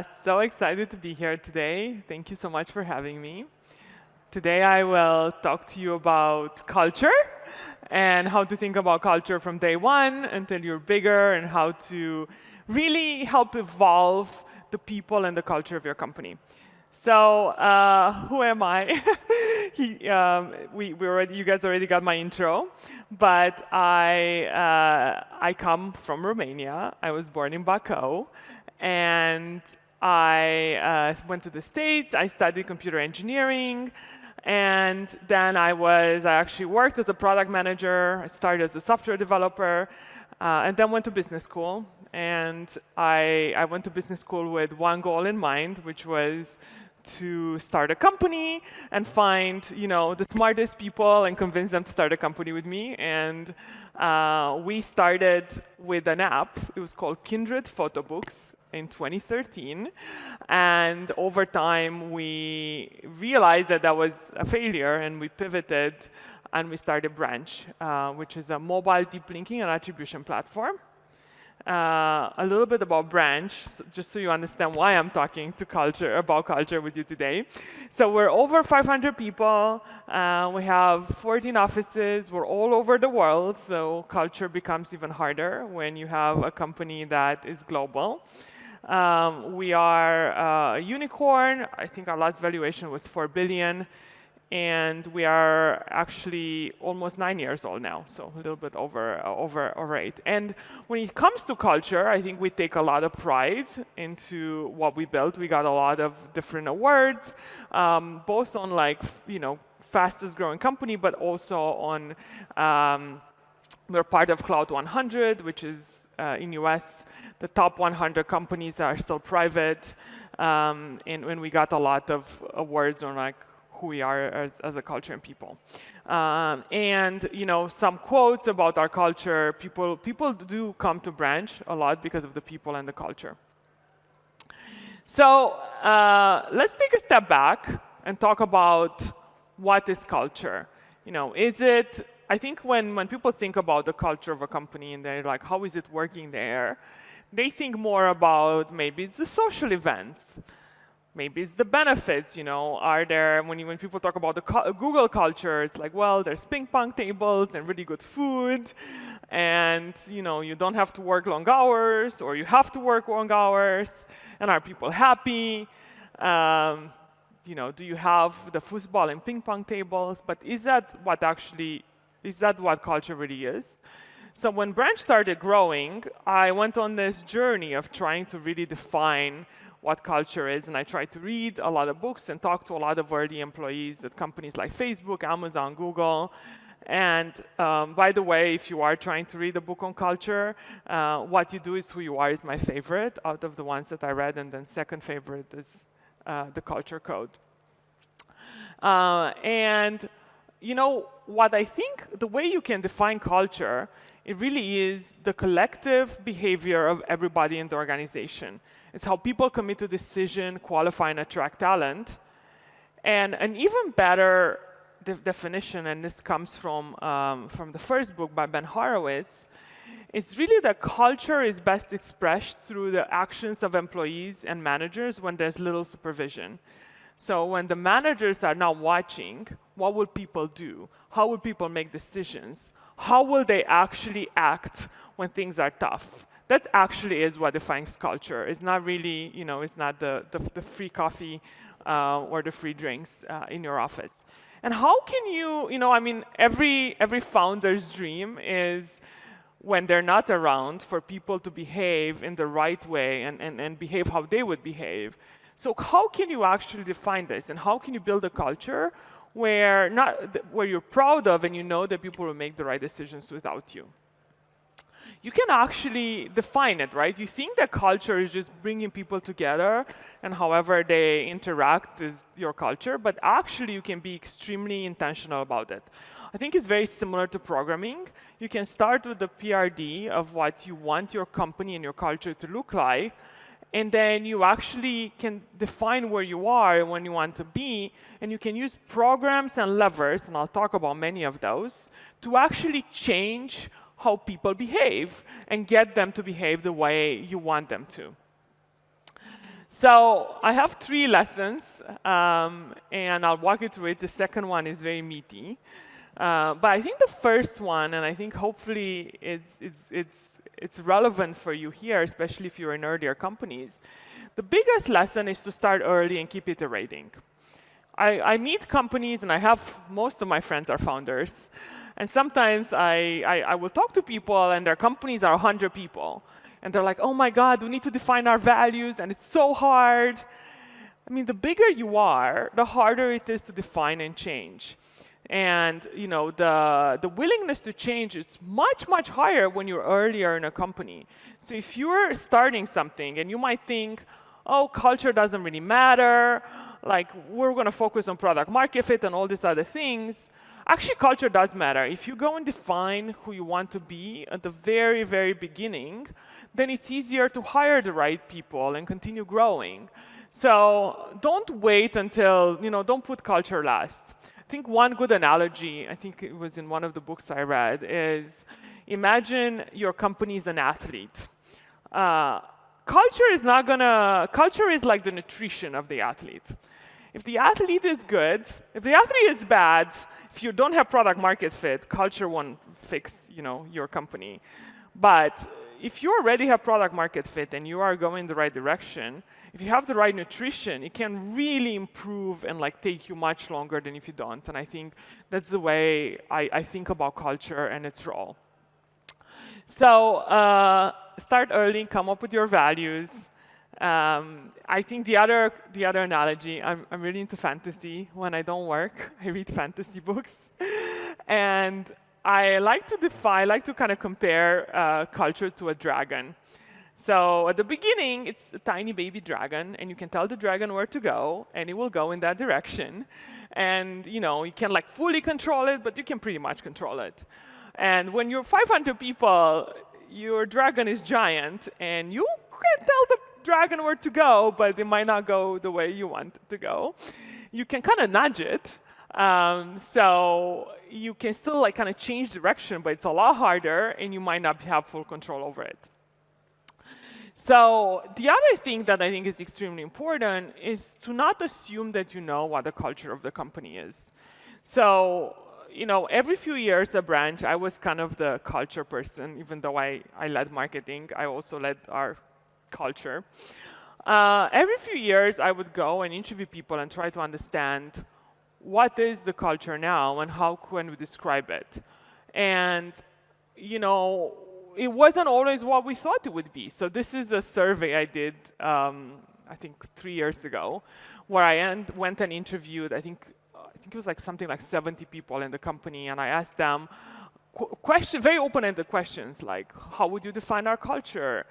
So excited to be here today. Thank you so much for having me. Today I will talk to you about culture and how to think about culture from day one until you're bigger and how to really help evolve the people and the culture of your company. So who am I? You guys already got my intro, but I come from Romania. I was born in Baku, and I went to the States. I studied computer engineering, and then I actually worked as a product manager. I started as a software developer, and then went to business school. And I went to business school with one goal in mind, which was to start a company and find, the smartest people and convince them to start a company with me. And we started with an app. It was called Kindred Photobooks in 2013. And over time, we realized that was a failure, and we pivoted and we started Branch, which is a mobile deep linking and attribution platform. A little bit about Branch, just so you understand why I'm talking about culture with you today. So we're over 500 people. We have 14 offices. We're all over the world. So culture becomes even harder when you have a company that is global. We are a unicorn. I think our last valuation was 4 billion. And we are actually almost 9 years old now, so a little bit over 8. And when it comes to culture, I think we take a lot of pride into what we built. We got a lot of different awards, both on fastest growing company, but also on we're part of Cloud 100, which is in US the top 100 companies that are still private, and when we got a lot of awards on who we are as a culture and people. And some quotes about our culture. People do come to Branch a lot because of the people and the culture. So let's take a step back and talk about what is culture. I think when people think about the culture of a company and they're like, how is it working there? They think more about maybe it's the social events. Maybe it's the benefits, are there, when people talk about the Google culture, it's like, well, there's ping pong tables and really good food, and you don't have to work long hours, or you have to work long hours, and are people happy? Do you have the football and ping pong tables? But is that what culture really is? So when Branch started growing, I went on this journey of trying to really define what culture is, and I tried to read a lot of books and talk to a lot of early employees at companies like Facebook, Amazon, Google. And by the way, if you are trying to read a book on culture, What You Do Is Who You Are is my favorite out of the ones that I read, and then second favorite is The Culture Code. And what I think, the way you can define culture, it really is the collective behavior of everybody in the organization. It's how people commit to decision, qualify, and attract talent. And an even better definition, and this comes from the first book by Ben Horowitz, it's really that culture is best expressed through the actions of employees and managers when there's little supervision. So when the managers are now watching, what will people do? How will people make decisions? How will they actually act when things are tough? That actually is what defines culture. It's not really, it's not the free coffee or the free drinks in your office. And how can you, every founder's dream is when they're not around for people to behave in the right way and behave how they would behave. So how can you actually define this? And how can you build a culture where you're proud of and you know that people will make the right decisions without you? You can actually define it, right? You think that culture is just bringing people together and however they interact is your culture, but actually you can be extremely intentional about it. I think it's very similar to programming. You can start with the PRD of what you want your company and your culture to look like, and then you actually can define where you are and when you want to be, and you can use programs and levers, and I'll talk about many of those, to actually change how people behave and get them to behave the way you want them to. So I have 3 lessons, and I'll walk you through it. The second one is very meaty. But I think the first one, and I think hopefully it's relevant for you here, especially if you're in earlier companies. The biggest lesson is to start early and keep iterating. I meet companies, and most of my friends are founders. And sometimes I will talk to people, and their companies are 100 people. And they're like, oh my God, we need to define our values, and it's so hard. I mean, the bigger you are, the harder it is to define and change. And the willingness to change is much, much higher when you're earlier in a company. So if you're starting something, and you might think, oh, culture doesn't really matter, like we're going to focus on product market fit and all these other things. Actually, culture does matter. If you go and define who you want to be at the very, very beginning, then it's easier to hire the right people and continue growing. So don't wait until, don't put culture last. I think one good analogy, I think it was in one of the books I read, is imagine your company is an athlete. Culture is like the nutrition of the athlete. If the athlete is good, if the athlete is bad, if you don't have product market fit, culture won't fix, your company. But if you already have product market fit and you are going the right direction, if you have the right nutrition, it can really improve and take you much longer than if you don't. And I think that's the way I think about culture and its role. So start early, come up with your values. I think the other analogy, I'm really into fantasy. When I don't work, I read fantasy books. And I like to kind of compare culture to a dragon. So at the beginning, it's a tiny baby dragon, and you can tell the dragon where to go, and it will go in that direction. And you can fully control it, but you can pretty much control it. And when you're 500 people, your dragon is giant, and you can tell the dragon where to go, but it might not go the way you want it to go. You can kind of nudge it. So you can still kind of change direction, but it's a lot harder, and you might not have full control over it. So the other thing that I think is extremely important is to not assume that you know what the culture of the company is. So every few years a branch, I was kind of the culture person, even though I led marketing, I also led our culture. Every few years I would go and interview people and try to understand what is the culture now and how can we describe it. And it wasn't always what we thought it would be. So this is a survey I did, I think 3 years ago, where I went and interviewed, I think it was something like 70 people in the company, and I asked them very open-ended questions like, how would you define our culture?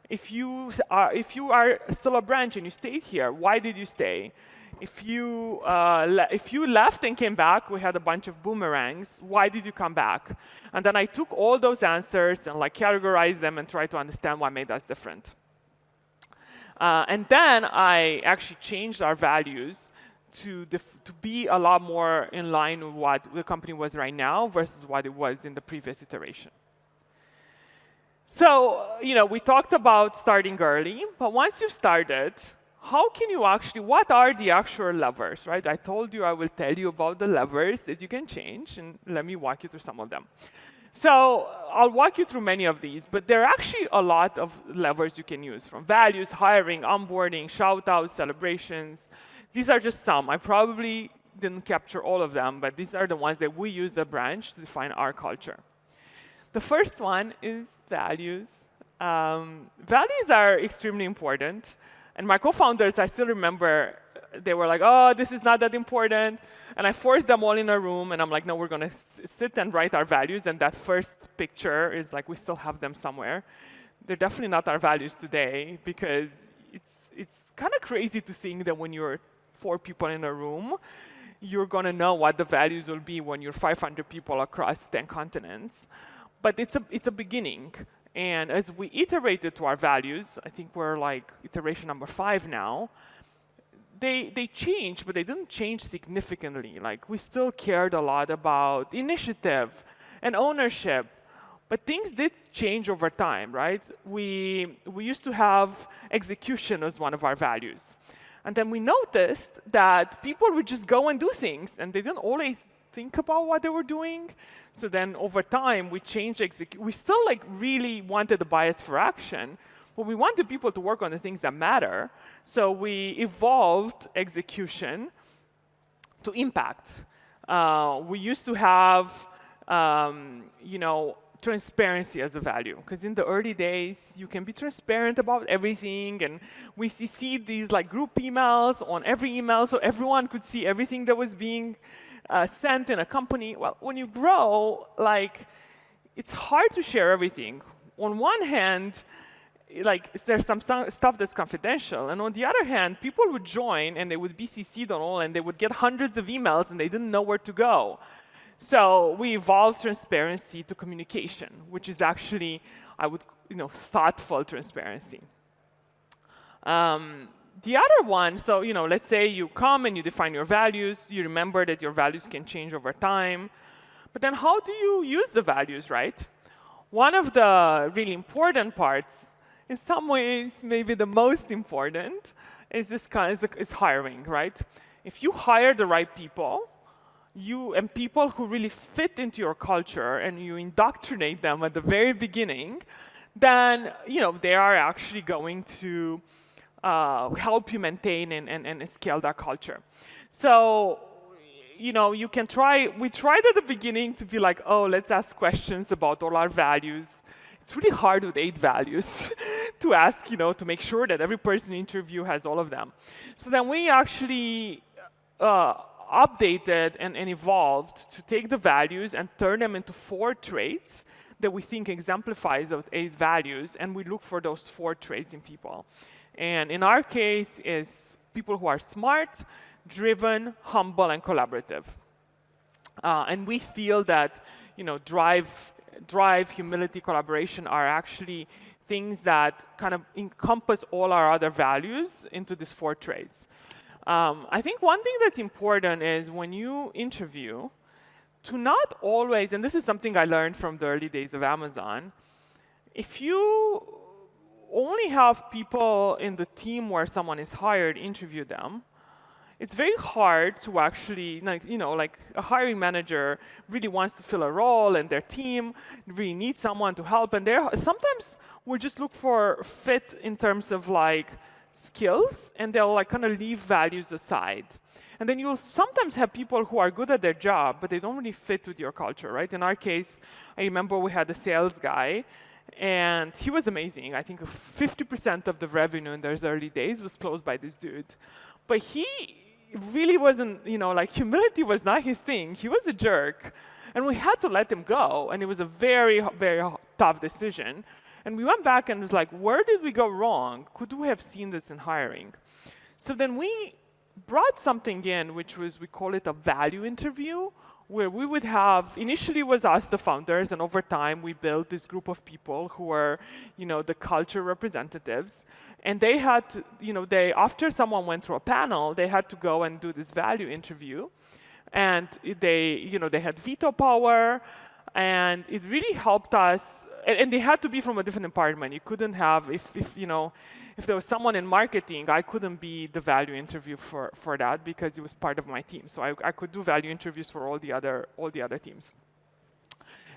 If you are still a branch and you stayed here, why did you stay? If you left and came back, we had a bunch of boomerangs. Why did you come back? And then I took all those answers and categorized them and tried to understand what made us different. And then I actually changed our values to be a lot more in line with what the company was right now versus what it was in the previous iteration. So, we talked about starting early, but once you've started, what are the actual levers, right? I told you I will tell you about the levers that you can change, and let me walk you through some of them. So I'll walk you through many of these, but there are actually a lot of levers you can use, from values, hiring, onboarding, shout-outs, celebrations. These are just some. I probably didn't capture all of them, but these are the ones that we use the branch to define our culture. The first one is values. Values are extremely important. And my co-founders, I still remember, they were like, oh, this is not that important. And I forced them all in a room, and I'm like, no, we're going to sit and write our values. And that first picture is we still have them somewhere. They're definitely not our values today, because it's kind of crazy to think that when you're 4 people in a room, you're going to know what the values will be when you're 500 people across 10 continents. But it's a beginning. And as we iterated to our values, I think we're iteration number 5 now, they changed, but they didn't change significantly. We still cared a lot about initiative and ownership, But things did change over time, right? We used to have execution as one of our values. And then we noticed that people would just go and do things, and they didn't always think about what they were doing. So then over time, we changed execution. We still really wanted the bias for action, but we wanted people to work on the things that matter. So we evolved execution to impact. We used to have, transparency as a value, because in the early days, you can be transparent about everything, and we see these group emails on every email, so everyone could see everything that was being sent in a company. Well, when you grow, it's hard to share everything. On one hand, there's some stuff that's confidential, and on the other hand, people would join and they would be CC'd on all, and they would get hundreds of emails, and they didn't know where to go. So we evolved transparency to communication, which is actually, thoughtful transparency. The other one, so let's say you come and you define your values. You remember that your values can change over time. But then how do you use the values, right? One of the really important parts, in some ways maybe the most important, is is hiring, right? If you hire the right people, and people who really fit into your culture, and you indoctrinate them at the very beginning, then they are actually going to help you maintain and scale that culture. So you can try. We tried at the beginning to be like, oh, let's ask questions about all our values. It's really hard with 8 values to ask, to make sure that every person in interview has all of them. So then we actually updated and evolved to take the values and turn them into 4 traits that we think exemplifies those 8 values, and we look for those 4 traits in people. And in our case, is people who are smart, driven, humble, and collaborative. And we feel that drive, humility, collaboration are actually things that kind of encompass all our other values into these 4 traits. I think one thing that's important is when you interview, to not always, and this is something I learned from the early days of Amazon, if you only have people in the team where someone is hired interview them, it's very hard to actually, a hiring manager really wants to fill a role, and their team really needs someone to help, and sometimes we just look for fit in terms of skills, and they'll kind of leave values aside. And then you'll sometimes have people who are good at their job, but they don't really fit with your culture, right? In our case, I remember we had a sales guy, and he was amazing. I think 50% of the revenue in those early days was closed by this dude. But he really wasn't, humility was not his thing. He was a jerk. And we had to let him go, and it was a very, very tough decision. And we went back and was like, where did we go wrong? Could we have seen this in hiring? So then we brought something in, which was, we call it a value interview, where we would have, initially was us, the founders, and over time we built this group of people who were, the culture representatives. And they had to, after someone went through a panel, they had to go and do this value interview. And they had veto power, and it really helped us. And they had to be from a different department. You couldn't have, if there was someone in marketing, I couldn't be the value interview for that because it was part of my team. So I could do value interviews for all the other teams.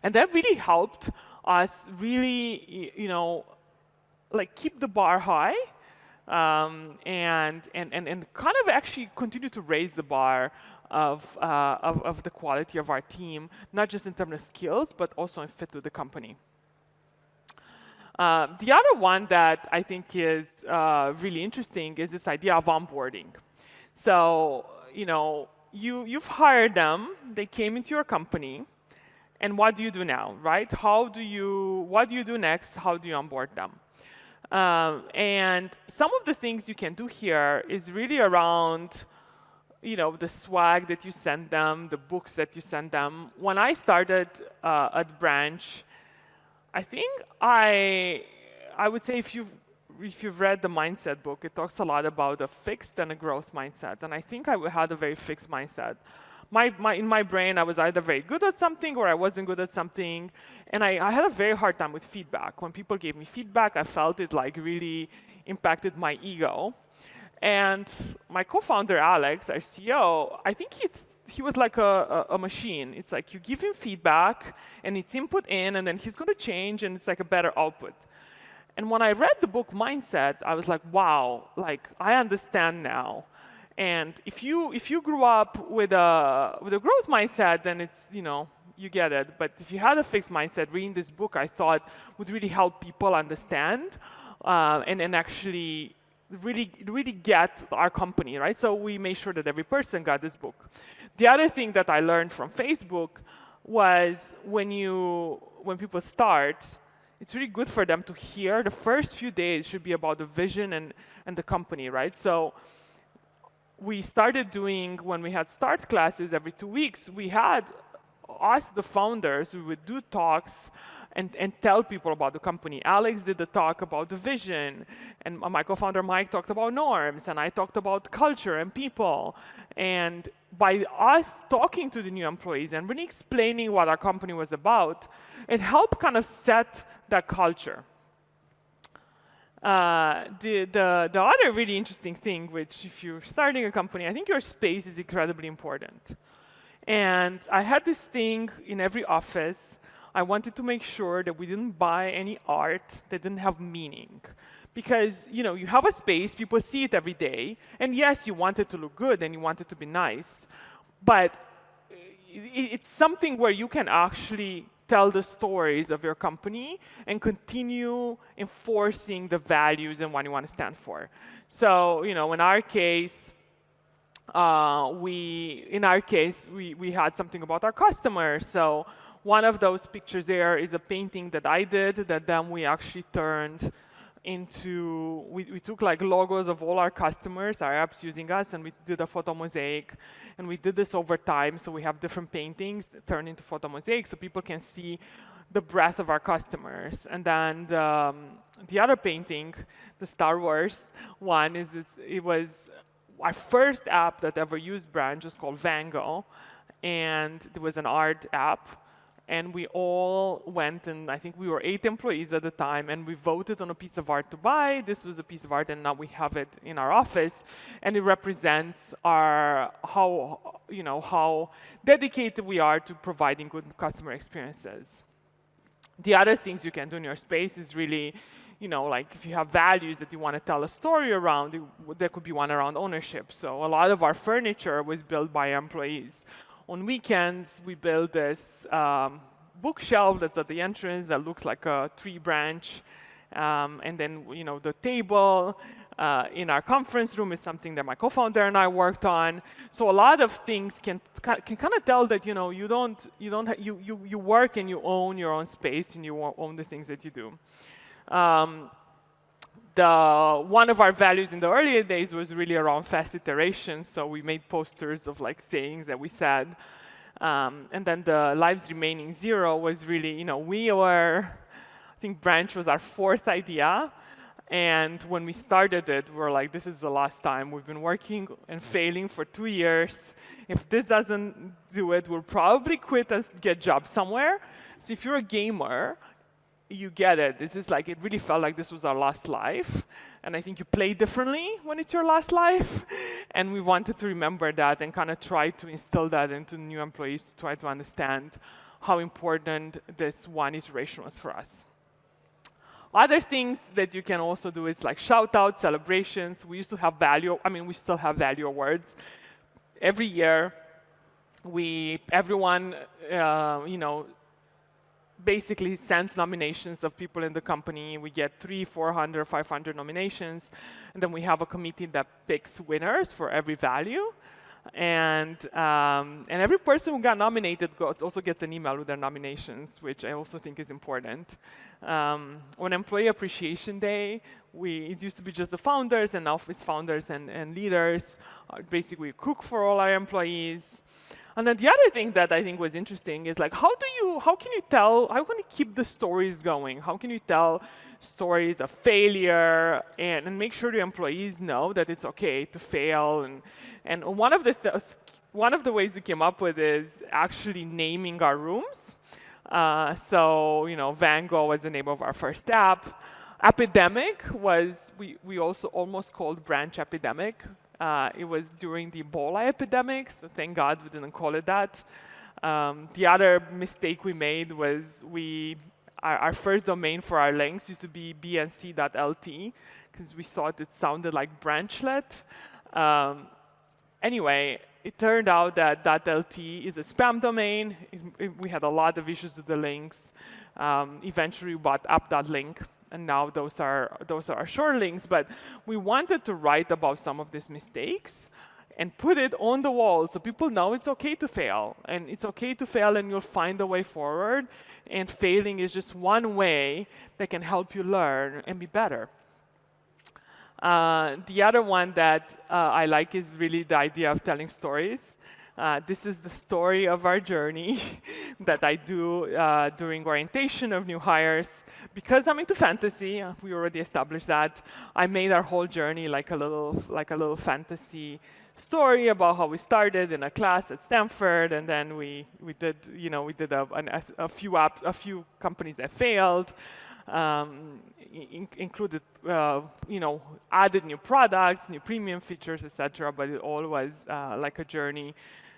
And that really helped us really, keep the bar high, and kind of actually continue to raise the bar of the quality of our team, not just in terms of skills, but also in fit with the company. The other one that I think is really interesting is this idea of onboarding. So, you've hired them, they came into your company, and what do you do now, right? What do you do next? How do you onboard them? And some of the things you can do here is really around, the swag that you send them, the books that you send them. When I started at Branch, I think I would say if you've read the mindset book, it talks a lot about a fixed and a growth mindset. And I think I had a very fixed mindset. in my brain, I was either very good at something or I wasn't good at something. And I had a very hard time with feedback. When people gave me feedback, I felt it like really impacted my ego. And my co-founder, Alex, our CEO, I think he was like a machine. It's like you give him feedback and it's input in and then he's going to change and it's like a better output. And when I read the book Mindset, I was like, wow, like I understand now. And if you grew up with a growth mindset, then it's, you get it. But if you had a fixed mindset, reading this book, I thought would really help people understand and actually really get our company, right? So we made sure that every person got this book. The other thing that I learned from Facebook was when people start, it's really good for them to hear the first few days should be about the vision and the company, right? So we started doing, when we had start classes every 2 weeks, we had us, the founders, we would do talks and tell people about the company. Alex did the talk about the vision, and my co-founder Mike talked about norms, and I talked about culture and people. And by us talking to the new employees and really explaining what our company was about, it helped kind of set that culture. The other really interesting thing, which if you're starting a company, I think your space is incredibly important. And I had this thing in every office. I wanted to make sure that we didn't buy any art that didn't have meaning. Because you have a space, people see it every day, and yes, you want it to look good and you want it to be nice, but it's something where you can actually tell the stories of your company and continue enforcing the values and what you want to stand for. So, in our case, we had something about our customers. So one of those pictures there is a painting that I did that then we actually turned into, we took like logos of all our customers, our apps using us, and we did a photo mosaic. And we did this over time, so we have different paintings that turn into photo mosaics so people can see the breadth of our customers. And then the other painting, the Star Wars one, it was our first app that ever used brand, just called Vango. And it was an art app. And we all went, and I think we were 8 employees at the time, and we voted on a piece of art to buy. This was a piece of art, and now we have it in our office. And it represents how dedicated we are to providing good customer experiences. The other things you can do in your space is really, like if you have values that you want to tell a story around, there could be one around ownership. So a lot of our furniture was built by employees. On weekends, we build this bookshelf that's at the entrance that looks like a tree branch. And then, the table in our conference room is something that my co-founder and I worked on. So a lot of things can kind of tell that, you work and you own your own space and you own the things that you do. One of our values in the earlier days was really around fast iterations, so we made posters of like sayings that we said. And then the lives remaining zero was really, I think Branch was our 4th idea. And when we started it, we were like, this is the last time. We've been working and failing for 2 years. If this doesn't do it, we'll probably quit and get a job somewhere. So if you're a gamer, you get it. This is like, it really felt like this was our last life. And I think you play differently when it's your last life. And we wanted to remember that and kind of try to instill that into new employees to try to understand how important this one iteration was for us. Other things that you can also do is like shout out, celebrations. We used to have we still have value awards. Every year, everyone, basically sends nominations of people in the company. We get 300, 400, 500 nominations. And then we have a committee that picks winners for every value. And every person who got nominated also gets an email with their nominations, which I also think is important. On Employee Appreciation Day, it used to be just the founders, and now it's founders and leaders. Basically, we cook for all our employees. And then the other thing that I think was interesting is like, how can you keep the stories going? How can you tell stories of failure and make sure the employees know that it's okay to fail? And one of the one of the ways we came up with is actually naming our rooms. So, Van Gogh was the name of our first app. Epidemic was, we also almost called branch epidemic. It was during the Ebola epidemic, so thank God we didn't call it that. The other mistake we made was our first domain for our links used to be bnc.lt because we thought it sounded like branchlet. Anyway, it turned out that .lt is a spam domain. We had a lot of issues with the links. Eventually, we bought app.link, and now those are our short links. But we wanted to write about some of these mistakes and put it on the wall so people know it's okay to fail. And it's okay to fail, and you'll find a way forward. And failing is just one way that can help you learn and be better. The other one that I like is really the idea of telling stories. This is the story of our journey that I do during orientation of new hires. Because I'm into fantasy, we already established that, I made our whole journey like a little fantasy story about how we started in a class at Stanford, and then we did a few companies that failed. Included, added new products, new premium features, etc. But it all was like a journey.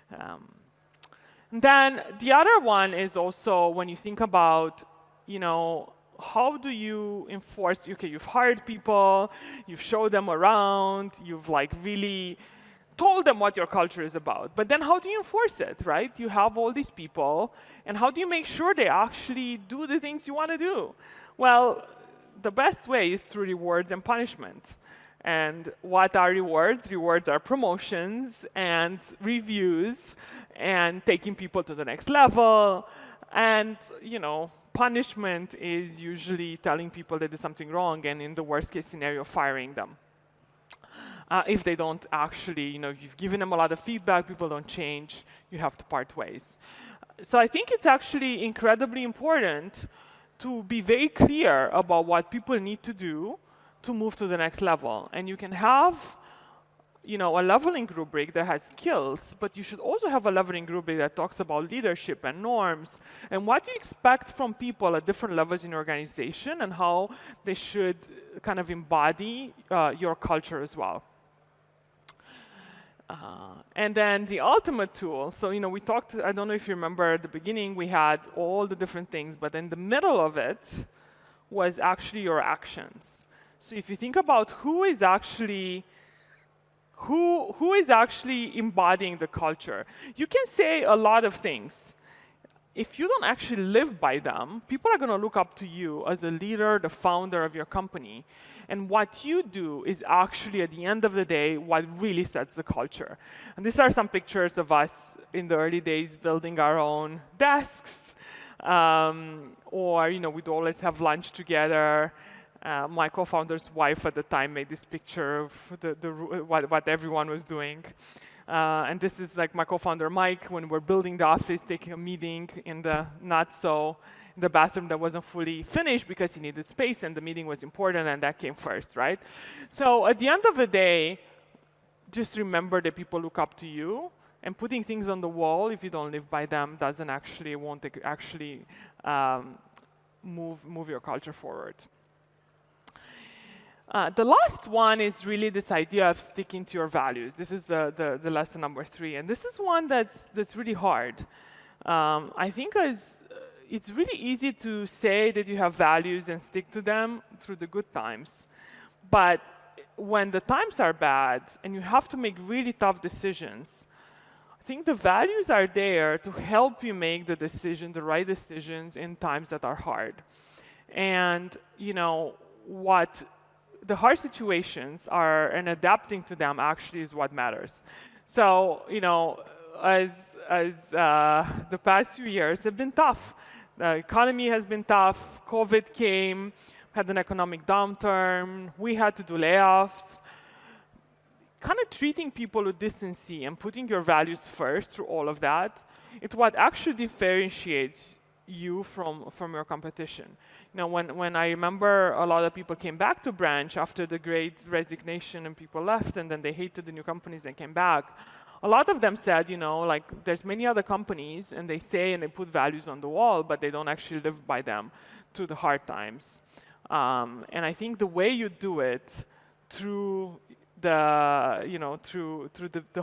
And then the other one is also when you think about, how do you enforce? Okay, you've hired people, you've showed them around, you've really told them what your culture is about. But then how do you enforce it, right? You have all these people, and how do you make sure they actually do the things you want to do? Well, the best way is through rewards and punishment. And what are rewards? Rewards are promotions and reviews and taking people to the next level. And, punishment is usually telling people they did something wrong, and in the worst case scenario, firing them. If they don't actually, you've given them a lot of feedback, people don't change, you have to part ways. So I think it's actually incredibly important to be very clear about what people need to do to move to the next level. And you can have a leveling rubric that has skills, but you should also have a leveling rubric that talks about leadership and norms and what you expect from people at different levels in your organization and how they should kind of embody your culture as well. And then the ultimate tool, so we talked, I don't know if you remember at the beginning, we had all the different things, but in the middle of it was actually your actions. So if you think about who is actually embodying the culture, you can say a lot of things. If you don't actually live by them, people are going to look up to you as a leader, the founder of your company. And what you do is actually, at the end of the day, what really sets the culture. And these are some pictures of us in the early days building our own desks. Or, we'd always have lunch together. My co-founder's wife at the time made this picture of what everyone was doing. And this is like my co-founder Mike when we're building the office, taking a meeting in the the bathroom that wasn't fully finished because he needed space and the meeting was important and that came first, right? So at the end of the day, just remember that people look up to you, and putting things on the wall, if you don't live by them, won't actually move your culture forward. The last one is really this idea of sticking to your values. This is the lesson number 3, and this is one that's really hard. I think it's really easy to say that you have values and stick to them through the good times, but when the times are bad and you have to make really tough decisions, I think the values are there to help you make the right decisions in times that are hard. And the hard situations are, and adapting to them actually is what matters. So, as the past few years have been tough. The economy has been tough. COVID came, had an economic downturn. We had to do layoffs. Kind of treating people with decency and putting your values first through all of that, it's what actually differentiates you from your competition. When I remember a lot of people came back to Branch after the great resignation and people left and then they hated the new companies and came back, A lot of them said, like there's many other companies and they say and they put values on the wall, but they don't actually live by them through the hard times. And I think the way you do it through the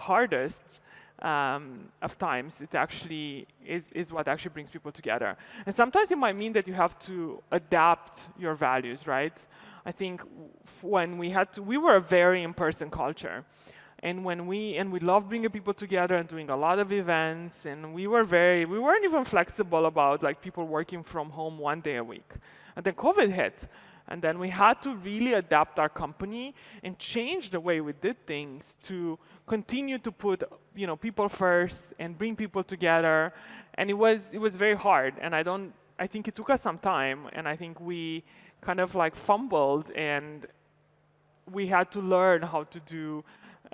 hardest of times, it actually is what actually brings people together. And sometimes it might mean that you have to adapt your values, right? I think when we were a very in-person culture. And we loved bringing people together and doing a lot of events, and we weren't even flexible about like people working from home 1 day a week. And then COVID hit. And then we had to really adapt our company and change the way we did things to continue to put people first and bring people together. And it was very hard. And I think it took us some time, and I think we kind of like fumbled, and we had to learn how to do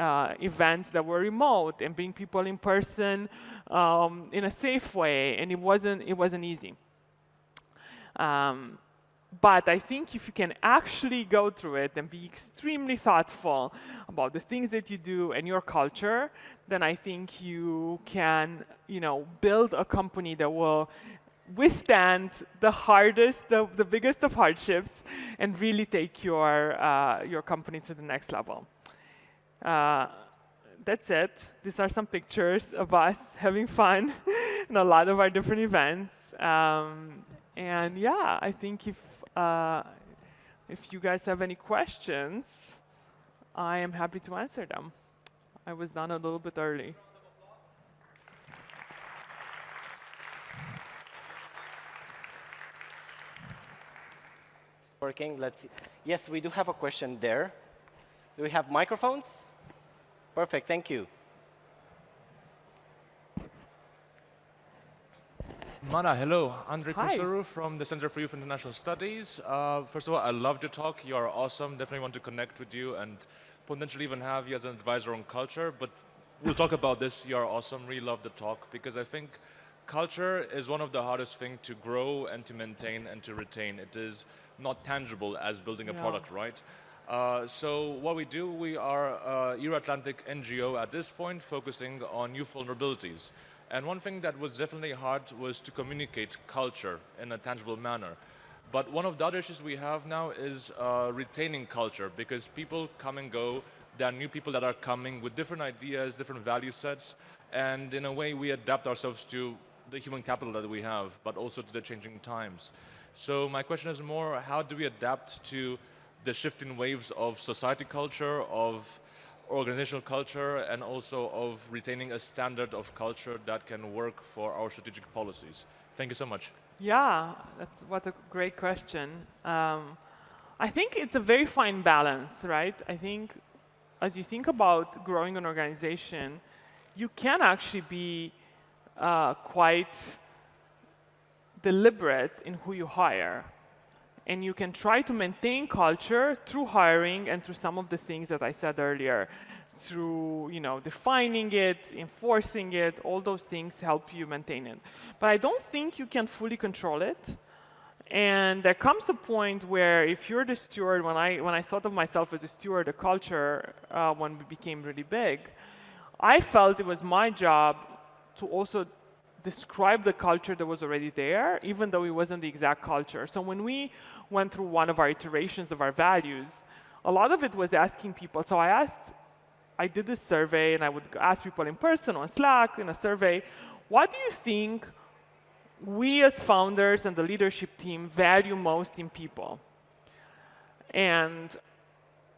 events that were remote and bring people in person in a safe way, and it wasn't easy. But I think if you can actually go through it and be extremely thoughtful about the things that you do and your culture, then I think you can, build a company that will withstand the hardest, the biggest of hardships, and really take your company to the next level. That's it. These are some pictures of us having fun in a lot of our different events. And yeah, I think if you guys have any questions, I am happy to answer them. I was done a little bit early. Working, let's see. Yes, we do have a question there. Do we have microphones? Perfect, thank you. Mada, hello. Andrei Hi. Kusuru from the Center for Youth International Studies. First of all, I loved your talk. You are awesome. Definitely want to connect with you and potentially even have you as an advisor on culture. But we'll talk about this. You are awesome. Really love the talk because I think culture is one of the hardest things to grow and to maintain and to retain. It is not tangible as building a product, right? So what we do, we are a Euro-Atlantic NGO at this point focusing on youth vulnerabilities. And one thing that was definitely hard was to communicate culture in a tangible manner. But one of the other issues we have now is retaining culture because people come and go. There are new people that are coming with different ideas, different value sets. And in a way, we adapt ourselves to the human capital that we have, but also to the changing times. So my question is more, how do we adapt to the shifting waves of society culture, of organizational culture, and also of retaining a standard of culture that can work for our strategic policies? Thank you so much. Yeah, what a great question. I think it's a very fine balance, right? I think as you think about growing an organization, you can actually be quite deliberate in who you hire. And you can try to maintain culture through hiring and through some of the things that I said earlier, through defining it, enforcing it, all those things help you maintain it. But I don't think you can fully control it. And there comes a point where if you're the steward, when I thought of myself as a steward of culture when we became really big, I felt it was my job to also describe the culture that was already there, even though it wasn't the exact culture. So when we went through one of our iterations of our values, a lot of it was asking people. So I did this survey, and I would ask people in person, on Slack, in a survey, what do you think we as founders and the leadership team value most in people? And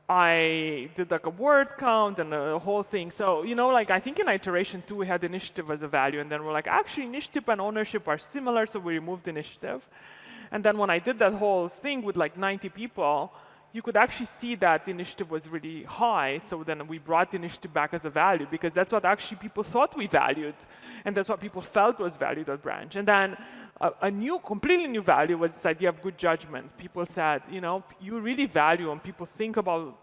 I did like a word count and a whole thing. So, I think in iteration 2, we had initiative as a value. And then we're like, actually, initiative and ownership are similar, so we removed initiative. And then when I did that whole thing with like 90 people, you could actually see that the initiative was really high. So then we brought the initiative back as a value because that's what actually people thought we valued. And that's what people felt was valued at Branch. And then a completely new value was this idea of good judgment. People said, you really value when people think about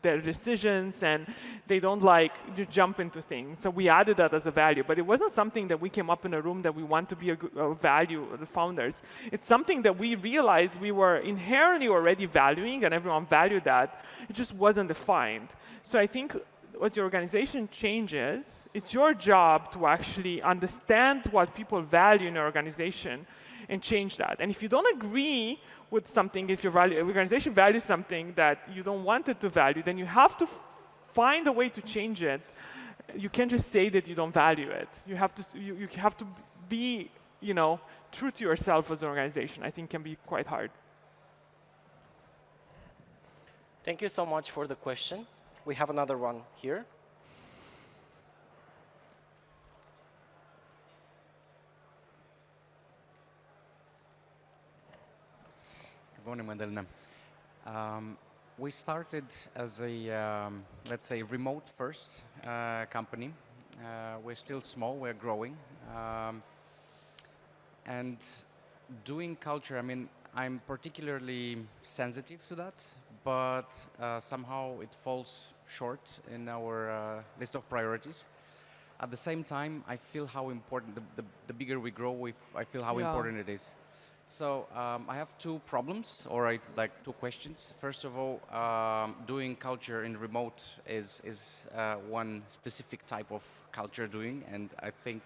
their decisions and they don't like to jump into things. So we added that as a value, but it wasn't something that we came up in a room that we want to be a value of the founders. It's something that we realized we were inherently already valuing and everyone valued that. It just wasn't defined. So I think as your organization changes, it's your job to actually understand what people value in your organization and change that. And if you don't agree with something, if your organization values something that you don't want it to value, then you have to find a way to change it. You can't just say that you don't value it. You have to, you have to be, true to yourself as an organization. I think can be quite hard. Thank you so much for the question. We have another one here. Good morning, Madalena. We started as a, let's say, remote first company. We're still small, we're growing. And doing culture, I mean, I'm particularly sensitive to that, but somehow it falls short in our list of priorities. At the same time, I feel how important, the bigger we grow, I feel how important it is. So I have two problems, or two questions. First of all, doing culture in remote is one specific type of culture doing, and I think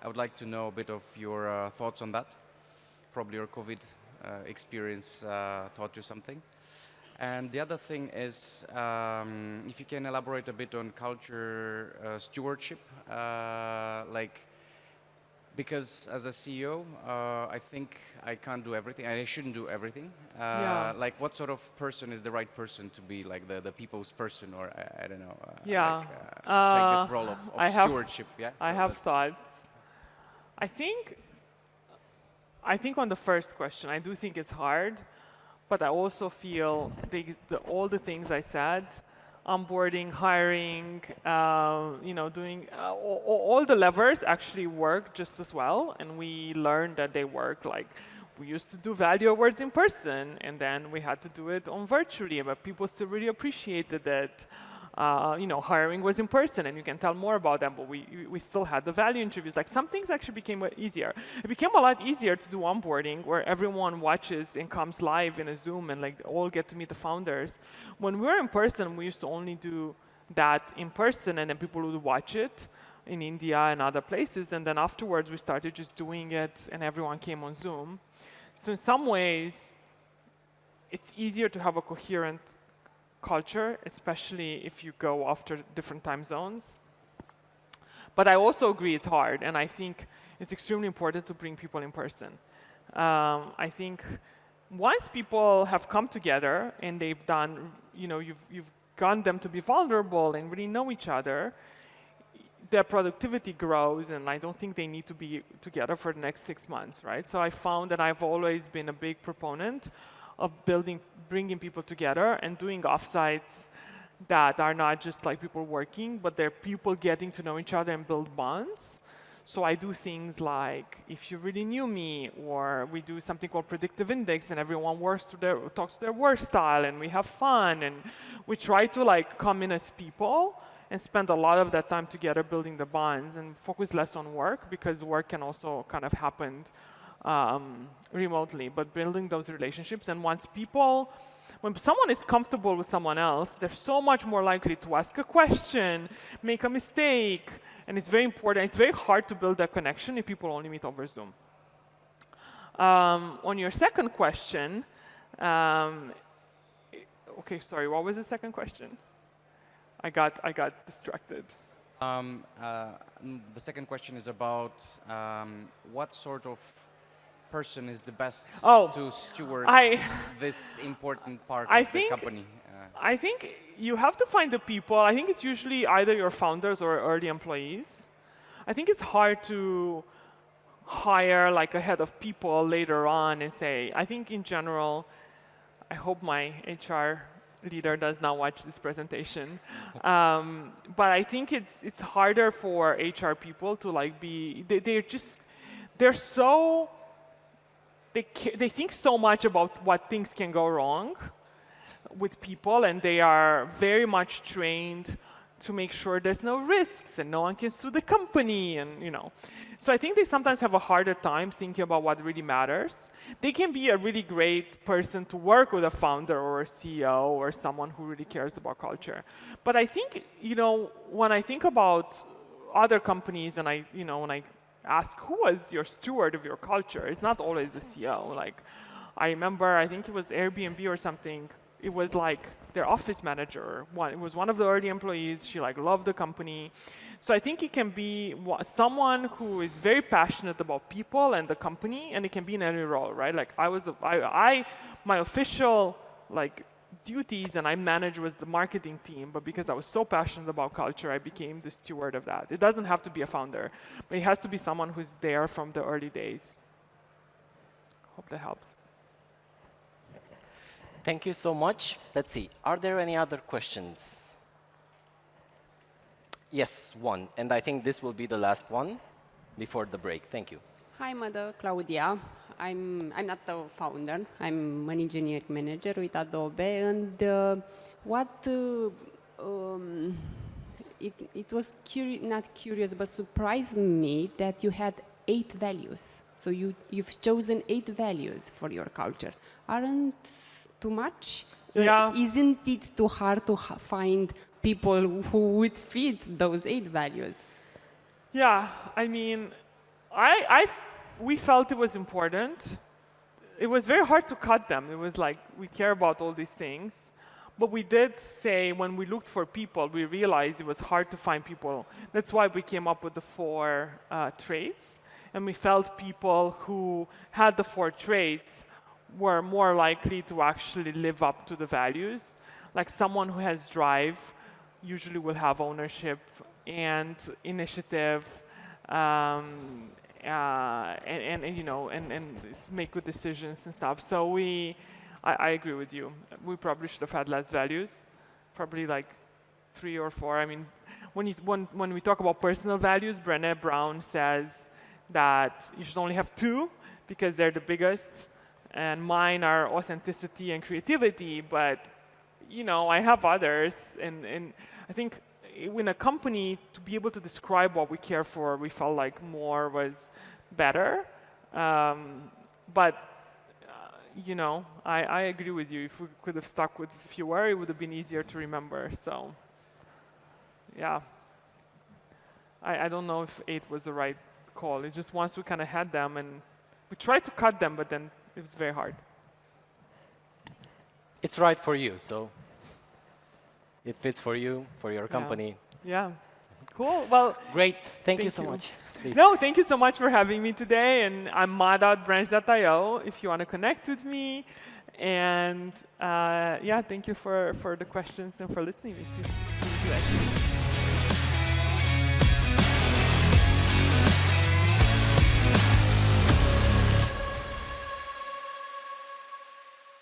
I would like to know a bit of your thoughts on that. Probably your COVID experience taught you something. And the other thing is, if you can elaborate a bit on culture stewardship, because as a CEO, I think I can't do everything, and I shouldn't do everything. Like, what sort of person is the right person to be, like the people's person, or I don't know. Take this role of stewardship. Yeah. I have thoughts. I think on the first question, I do think it's hard, but I also feel all the things I said, onboarding, hiring, doing all the levers actually work just as well, and we learned that they work. Like, we used to do value awards in person, and then we had to do it on virtually, but people still really appreciated it. Hiring was in person, and you can tell more about them, but we still had the value interviews. Like, some things actually became easier. It became a lot easier to do onboarding, where everyone watches and comes live in a Zoom, and all get to meet the founders. When we were in person, we used to only do that in person, and then people would watch it in India and other places, and then afterwards we started just doing it, and everyone came on Zoom. So in some ways, it's easier to have a coherent culture, especially if you go after different time zones. But I also agree it's hard, and I think it's extremely important to bring people in person. I think once people have come together and they've done, you've gotten them to be vulnerable and really know each other, their productivity grows, and I don't think they need to be together for the next 6 months, right? So I found that I've always been a big proponent of bringing people together and doing offsites that are not just like people working, but they're people getting to know each other and build bonds. So I do things like, if you really knew me, or we do something called predictive index, and everyone talks to their work style, and we have fun, and we try to come in as people and spend a lot of that time together building the bonds and focus less on work, because work can also kind of happen remotely, but building those relationships. And when someone is comfortable with someone else, they're so much more likely to ask a question, make a mistake, and it's very important. It's very hard to build that connection if people only meet over Zoom. On your second question, okay, sorry, what was the second question? I got distracted. The second question is about what sort of person is the best to steward this important part of the company? I think you have to find the people. I think it's usually either your founders or early employees. I think it's hard to hire a head of people later on and say, I think in general, I hope my HR leader does not watch this presentation. But I think it's harder for HR people to they think so much about what things can go wrong with people, and they are very much trained to make sure there's no risks and no one can sue the company, and So I think they sometimes have a harder time thinking about what really matters. They can be a really great person to work with a founder or a CEO or someone who really cares about culture. But I think, when I think about other companies and when I ask who was your steward of your culture, it's not always the CEO. Like, I remember, I think it was Airbnb or something. It was like their office manager. It was one of the early employees. She loved the company. So I think it can be someone who is very passionate about people and the company, and it can be in any role, right? Like my official duties and I managed was the marketing team, but because I was so passionate about culture, I became the steward of that. It doesn't have to be a founder, but it has to be someone who's there from the early days. Hope that helps. Thank you so much. Let's see. Are there any other questions? Yes, one. And I think this will be the last one before the break. Thank you. Hi, Mada, Claudia. I'm not the founder. I'm an engineering manager with Adobe. And it was not curious, but surprised me that you had 8 values. So you've chosen 8 values for your culture. Aren't too much? Yeah. Isn't it too hard to find people who would fit those 8 values? Yeah, I mean, we felt it was important. It was very hard to cut them. It was like, we care about all these things. But we did say, when we looked for people, we realized it was hard to find people. That's why we came up with the 4 traits. And we felt people who had the 4 traits were more likely to actually live up to the values. Like someone who has drive usually will have ownership and initiative, and make good decisions and stuff. So I agree with you. We probably should have had less values, probably like 3 or 4. I mean, when we talk about personal values, Brené Brown says that you should only have 2 because they're the biggest. And mine are authenticity and creativity, but I have others, and I think in a company, to be able to describe what we care for, we felt like more was better. But I agree with you. If we could have stuck with fewer, it would have been easier to remember. So, yeah, I don't know if 8 was the right call. It just once we kind of had them, and we tried to cut them, but then it was very hard. It's right for you, so it fits for you, for your company. Yeah. Cool. Well, Great. Thank you so much. Please. No, thank you so much for having me today. And I'm Mada at branch.io if you want to connect with me. And yeah, thank you for the questions and for listening to it.